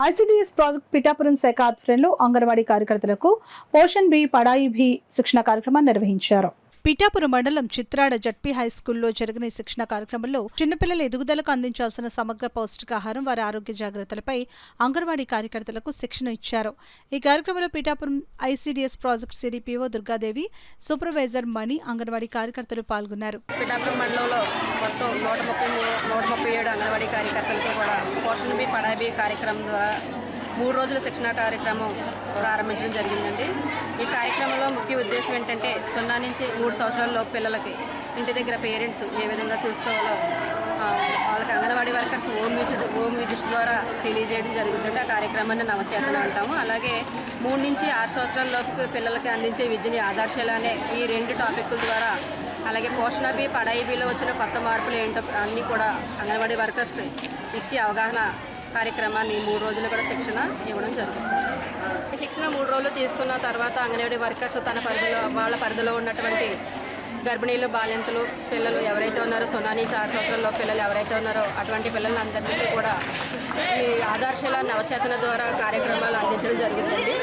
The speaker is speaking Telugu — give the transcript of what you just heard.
ఐసిడిఎస్ ప్రాజెక్ట్ పిఠాపురం శాఖ ఆధ్వర్యంలో అంగన్వాడీ కార్యకర్తలకు పోషణ్ బి పడాయి భీ శిక్షణ కార్యక్రమాన్ని నిర్వహించారు. పిఠాపురం మండలం చిత్రాడ జడ్పీ హైస్కూల్లో జరిగిన ఈ శిక్షణ కార్యక్రమంలో చిన్నపిల్లల ఎదుగుదలకు అందించాల్సిన సమగ్ర పౌష్టికాహారం, వారి ఆరోగ్య జాగ్రత్తలపై అంగన్వాడీ కార్యకర్తలకు శిక్షణ ఇచ్చారు. ఈ కార్యక్రమంలో Pithapuram ICDS project CDPO Durgadevi, supervisor Mani, anganwadi కార్యకర్తలు పాల్గొన్నారు. పిఠాపురం మండలంలో మొత్తం 137 అంగన్వాడీ కార్యకర్తలతో కూడా పోషణ్ బి పడాయి భీ కార్యక్రమం ద్వారా 3 రోజుల శిక్షణ కార్యక్రమం ప్రారంభించడం జరిగిందండి. ఈ కార్యక్రమంలో ముఖ్య ఉద్దేశం ఏంటంటే 0 నుంచి 3 సంవత్సరాలలోపు పిల్లలకి ఇంటి దగ్గర పేరెంట్స్ ఏ విధంగా చూసుకోవాలో వాళ్ళకి అంగన్వాడీ వర్కర్స్ హోమ్ విజిట్స్ ద్వారా తెలియజేయడం జరుగుతుంది. ఆ కార్యక్రమాన్ని నవచేతన అంటాము. అలాగే 3 నుంచి 6 సంవత్సరాలలోపు పిల్లలకి అందించే విద్యని ఆదర్శాలు అనే ఈ 2 టాపిక్ల ద్వారా, అలాగే పోషణ బి పడాయి బీలో వచ్చిన కొత్త మార్పులు ఏంటో అన్నీ కూడా అంగన్వాడీ వర్కర్స్ ఇచ్చి అవగాహన కార్యక్రమాన్ని 3 రోజులు కూడా శిక్షణ ఇవ్వడం జరుగుతుంది. ఈ శిక్షణ 3 రోజులు తీసుకున్న తర్వాత అంగన్వాడీ వర్కర్స్ వాళ్ళ పరిధిలో ఉన్నటువంటి గర్భిణీలు, బాలింతలు, పిల్లలు ఎవరైతే ఉన్నారో 0 నుంచి 6 సంవత్సరాల్లో పిల్లలు ఎవరైతే ఉన్నారో అటువంటి పిల్లలందరికీ కూడా ఈ ఆదర్శాల నవచేతన ద్వారా కార్యక్రమాలు అందించడం జరిగిందండి.